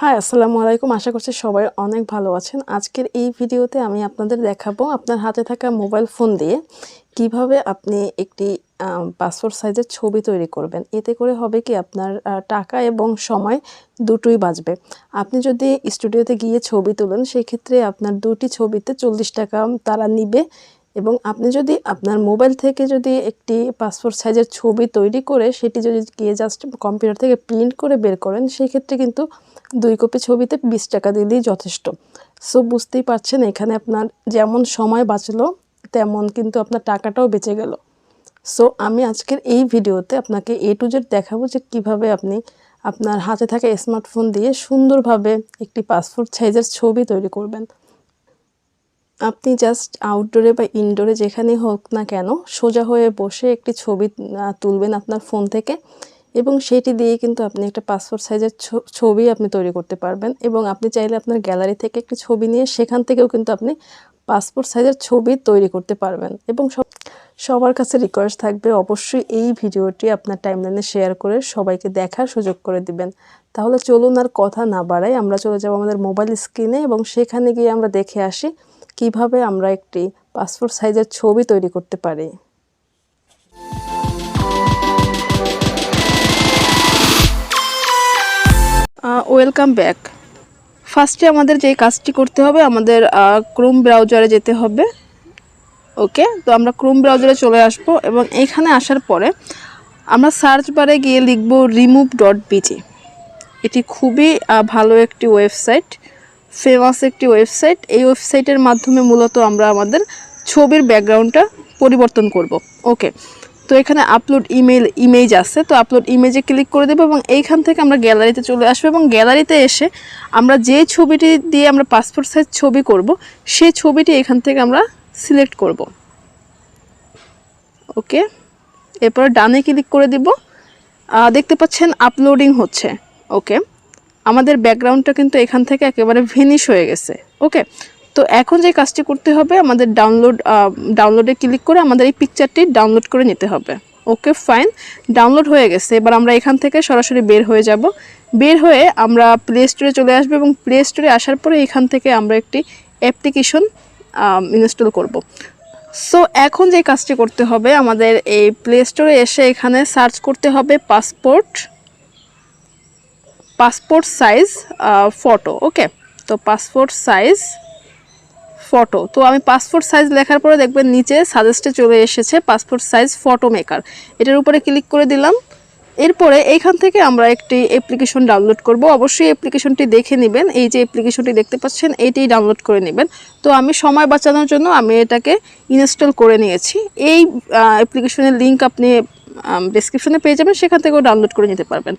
High আসসালামু আলাইকুম। আশা করছি সবাই অনেক ভালো আছেন। আজকের এই ভিডিওতে আমি আপনাদের দেখাবো আপনার হাতে থাকা মোবাইল ফোন দিয়ে কিভাবে আপনি একটি পাসপোর্ট সাইজের ছবি তৈরি করবেন। এতে করে হবে কি আপনার টাকা এবং সময় দুটোই বাঁচবে। আপনি যদি স্টুডিওতে গিয়ে ছবি তোলেন সেই ক্ষেত্রে আপনার দুটি ছবিতে 40 টাকা তারা নিবে, এবং আপনি যদি আপনার মোবাইল থেকে যদি একটি পাসপোর্ট সাইজের ছবি তৈরি করে সেটি যদি গিয়ে জাস্ট কম্পিউটার থেকে প্রিন্ট করে বের করেন সেই ক্ষেত্রে কিন্তু 2 কপি ছবিতে 20 টাকা দিলেই যথেষ্ট। সো বুঝতেই পারছেন এখানে আপনার যেমন সময় বাঁচলো তেমন কিন্তু আপনার টাকাটাও বেঁচে গেল। সো আমি আজকের এই ভিডিওতে আপনাকে A to Z দেখাবো যে কিভাবে আপনি আপনার হাতে থাকা স্মার্টফোন দিয়ে সুন্দরভাবে একটি পাসপোর্ট সাইজের ছবি তৈরি করবেন। আপনি জাস্ট আউটডোরে বা ইনডোরে যেখানেই হোক না কেন সোজা হয়ে বসে একটি ছবি তুলবেন আপনার ফোন থেকে, এবং সেটি দিয়ে কিন্তু আপনি একটা পাসপোর্ট সাইজের ছবি আপনি তৈরি করতে পারবেন। এবং আপনি চাইলে আপনার গ্যালারি থেকে একটি ছবি নিয়ে সেখান থেকেও কিন্তু আপনি পাসপোর্ট সাইজের ছবি তৈরি করতে পারবেন। এবং সবার কাছে রিকোয়েস্ট থাকবে অবশ্যই এই ভিডিওটি আপনার টাইমলাইনে শেয়ার করে সবাইকে দেখার সুযোগ করে দিবেন। তাহলে চলুন আর কথা না বাড়াই, আমরা চলে যাব আমাদের মোবাইল স্ক্রিনে এবং সেখানে গিয়ে আমরা দেখে আসি কিভাবে আমরা একটি পাসপোর্ট সাইজের ছবি তৈরি করতে পারি। Welcome back. ফার্স্টে আমাদের যে কাজটি করতে হবে, আমাদের ক্রোম ব্রাউজারে যেতে হবে। ওকে, তো আমরা ক্রোম ব্রাউজারে চলে আসব এবং এখানে আসার পরে আমরা সার্চ বারে গিয়ে লিখব remove.bg। এটি খুবই ভালো একটি ওয়েবসাইট, ফেমাস একটি ওয়েবসাইট। এই ওয়েবসাইটের মাধ্যমে মূলত আমরা আমাদের ছবির ব্যাকগ্রাউন্ডটা পরিবর্তন করব। ওকে, তো এখানে আপলোড ইমেজ আছে, তো আপলোড ইমেজে ক্লিক করে দেবো এবং এইখান থেকে আমরা গ্যালারিতে চলে আসবো এবং গ্যালারিতে এসে আমরা যে ছবিটি দিয়ে আমরা পাসপোর্ট সাইজ ছবি করব সেই ছবিটি এখান থেকে আমরা সিলেক্ট করব। ওকে, এরপর ডানে ক্লিক করে দিব। দেখতে পাচ্ছেন আপলোডিং হচ্ছে। ওকে, আমাদের ব্যাকগ্রাউন্ডটা কিন্তু এখান থেকে একেবারে ভেনিশ হয়ে গেছে। ওকে, তো এখন যে কাজটি করতে হবে, আমাদের ডাউনলোডে ক্লিক করে আমাদের এই পিকচারটি ডাউনলোড করে নিতে হবে। ওকে ফাইন, ডাউনলোড হয়ে গেছে। এবার আমরা এখান থেকে সরাসরি বের হয়ে যাব। বের হয়ে আমরা প্লে স্টোরে চলে আসবো এবং প্লে স্টোরে আসার পরে এখান থেকে আমরা একটি অ্যাপ্লিকেশন ইনস্টল করব। সো এখন যে কাজটি করতে হবে, আমাদের এই প্লে স্টোরে এসে এখানে সার্চ করতে হবে পাসপোর্ট সাইজ ফটো। ওকে, তো পাসপোর্ট সাইজ ফটো, তো আমি পাসপোর্ট সাইজ লেখার পরে দেখবেন নিচে সাজেস্টে চলে এসেছে পাসপোর্ট সাইজ ফটো মেকার। এটার উপরে ক্লিক করে দিলাম। এরপরে এইখান থেকে আমরা একটি অ্যাপ্লিকেশন ডাউনলোড করব। অবশ্যই অ্যাপ্লিকেশনটি দেখে নেবেন। এই যে অ্যাপ্লিকেশনটি দেখতে পাচ্ছেন এইটাই ডাউনলোড করে নেবেন। তো আমি সময় বাঁচানোর জন্য আমি এটাকে ইনস্টল করে নিয়েছি। এই অ্যাপ্লিকেশনের লিঙ্ক আপনি ডেসক্রিপশনে পেয়ে যাবেন, সেখান থেকেও ডাউনলোড করে নিতে পারবেন।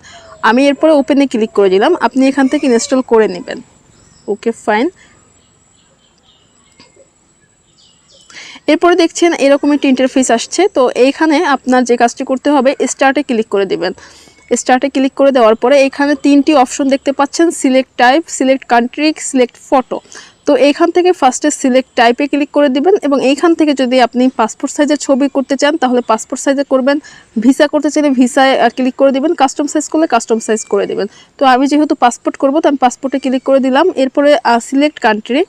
আমি এরপরে ওপেনে ক্লিক করে দিলাম, আপনি এখান থেকে ইনস্টল করে নেবেন। ওকে ফাইন, এরপরে দেখছেন এরকম একটি ইন্টারফেস আসছে। তো এইখানে আপনার যে কাজটি করতে হবে, স্টার্টে ক্লিক করে দিবেন। স্টার্টে ক্লিক করে দেওয়ার পরে এখানে 3টি অপশন দেখতে পাচ্ছেন, select type, select country, select photo. তো এইখান থেকে ফার্স্টে সিলেক্ট টাইপে ক্লিক করে দিবেন এবং এইখান থেকে যদি আপনি পাসপোর্ট সাইজের ছবি করতে চান তাহলে পাসপোর্ট সাইজে করবেন, ভিসা করতে চাইলে ভিসায় ক্লিক করে দিবেন, কাস্টম সাইজ করলে কাস্টম সাইজ করে দিবেন। তো আমি যেহেতু পাসপোর্ট করব তো আমি পাসপোর্টে ক্লিক করে দিলাম। এরপরে সিলেক্ট কান্ট্রি,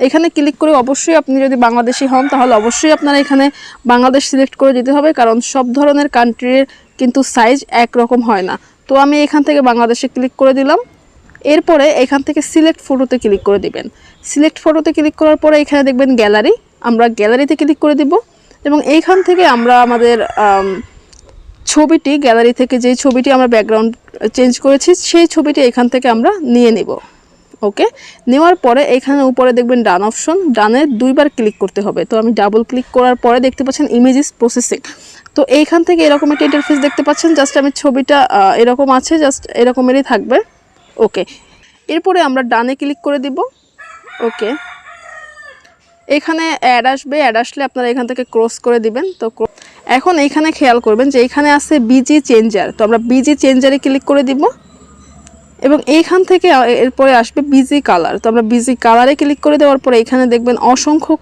এখানে ক্লিক করে অবশ্যই আপনি যদি বাংলাদেশি হন তাহলে অবশ্যই আপনারা এখানে বাংলাদেশ সিলেক্ট করে দিতে হবে, কারণ সব ধরনের কান্ট্রির কিন্তু সাইজ একরকম হয় না। তো আমি এখান থেকে বাংলাদেশে ক্লিক করে দিলাম। এরপরে এখান থেকে সিলেক্ট ফটোতে ক্লিক করে দিবেন। সিলেক্ট ফটোতে ক্লিক করার পরে এখানে দেখবেন গ্যালারি, আমরা গ্যালারিতে ক্লিক করে দিব এবং এইখান থেকে আমরা আমাদের ছবিটি, গ্যালারি থেকে যেই ছবিটি আমরা ব্যাকগ্রাউন্ড চেঞ্জ করেছি সেই ছবিটি এখান থেকে আমরা নিয়ে নিব। ওকে, নেওয়ার পরে এখানে উপরে দেখবেন ডান অপশন, ডানে 2বার ক্লিক করতে হবে। তো আমি ডাবল ক্লিক করার পরে দেখতে পাচ্ছেন ইমেজ ইজ প্রসেসিং। তো এইখান থেকে এরকম একটা ইন্টারফেস দেখতে পাচ্ছেন। জাস্ট আমি ছবিটা এরকম আছে, জাস্ট এরকমেরই থাকবে। ওকে, এরপরে আমরা ডানে ক্লিক করে দিব। ওকে, এখানে অ্যাড আসবে, অ্যাড আসলে আপনারা এখান থেকে ক্রস করে দিবেন। তো এখন এইখানে খেয়াল করবেন যে এখানে আছে বিজি চেঞ্জার, তো আমরা বিজি চেঞ্জারে ক্লিক করে দিব। এবং এইখান থেকে এরপরে আসবে বিজি কালার। তো আমরা বিজি কালারে ক্লিক করে দেওয়ার পরে এখানে দেখবেন অসংখ্য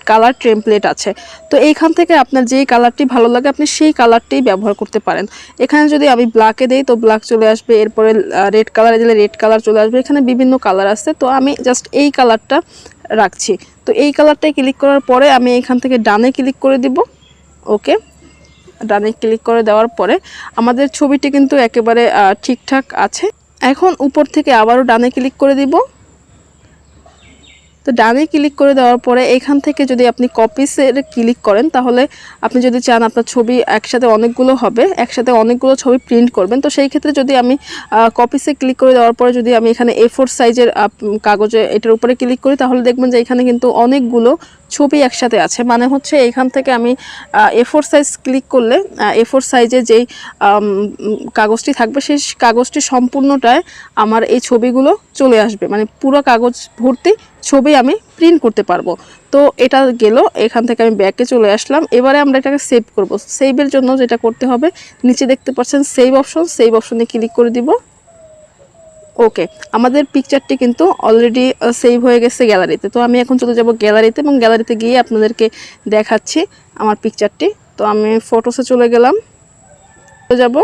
কালার টেমপ্লেট আছে। তো এইখান থেকে আপনার যেই কালারটি ভালো লাগে আপনি সেই কালারটিই ব্যবহার করতে পারেন। এখানে যদি আমি ব্ল্যাকে দেই তো ব্ল্যাক চলে আসবে, এরপরে রেড কালারে দিলে রেড কালার চলে আসবে। এখানে বিভিন্ন কালার আছে, তো আমি জাস্ট এই কালারটা রাখছি। তো এই কালারটাই ক্লিক করার পরে আমি এখান থেকে ডানে ক্লিক করে দিব। ওকে, ডানে ক্লিক করে দেওয়ার পরে আমাদের ছবিটি কিন্তু একেবারে ঠিকঠাক আছে। এখন উপর থেকে আবারও ডানে ক্লিক করে দিব। তো ডানে ক্লিক করে দেওয়ার পরে এখান থেকে যদি আপনি কপিসের ক্লিক করেন তাহলে আপনি যদি চান আপনার ছবি একসাথে অনেকগুলো হবে, একসাথে অনেকগুলো ছবি প্রিন্ট করবেন, তো সেই ক্ষেত্রে যদি আমি কপিসে ক্লিক করে দেওয়ার পরে যদি আমি এখানে A4 সাইজের কাগজে এটার উপরে ক্লিক করি তাহলে দেখবেন যে এখানে কিন্তু অনেকগুলো ছবি একসাথে আছে। মানে হচ্ছে এখান থেকে আমি A4 সাইজ ক্লিক করলে A4 সাইজে যেই কাগজটি থাকবে সেই কাগজটি সম্পূর্ণটায় আমার এই ছবিগুলো চলে আসবে, মানে পুরো কাগজ ভর্তি ছবি আমি প্রিন্ট করতে পারবো। তো এটা গেল, এখান থেকে আমি ব্যাকে চলে আসলাম। এবারে আমরা এটাকে সেভ করব। সেভের জন্য যেটা করতে হবে, নিচে দেখতে পাচ্ছেন সেভ অপশন, সেভ অপশনে ক্লিক করে দিব। ওকে, আমাদের পিকচারটি কিন্তু অলরেডি সেভ হয়ে গেছে গ্যালারিতে। তো আমি এখন চলে যাব গ্যালারিতে এবং গ্যালারিতে গিয়ে আপনাদেরকে দেখাচ্ছি আমার পিকচারটি। তো আমি ফটোসে চলে গেলাম, চলে যাব।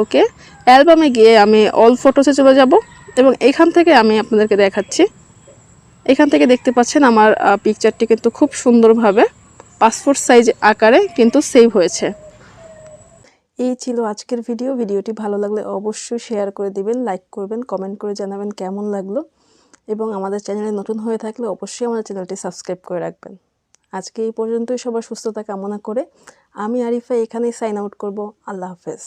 ওকে, অ্যালবামে গিয়ে আমি অল ফটোসে চলে যাব এবং এখান থেকে আমি আপনাদেরকে দেখাচ্ছি। এখান থেকে দেখতে পাচ্ছেন আমার পিকচারটি কিন্তু খুব সুন্দরভাবে পাসপোর্ট সাইজ আকারে কিন্তু সেভ হয়েছে। এই ছিল আজকের ভিডিওটি ভালো লাগলে অবশ্যই শেয়ার করে দিবেন, লাইক করবেন, কমেন্ট করে জানাবেন কেমন লাগলো এবং আমাদের চ্যানেলে নতুন হয়ে থাকলে অবশ্যই আমাদের চ্যানেলটি সাবস্ক্রাইব করে রাখবেন। আজকে এই পর্যন্তই, সবার সুস্থতা কামনা করে আমি আরিফা এখানেই সাইন আউট করব। আল্লাহ হাফেজ।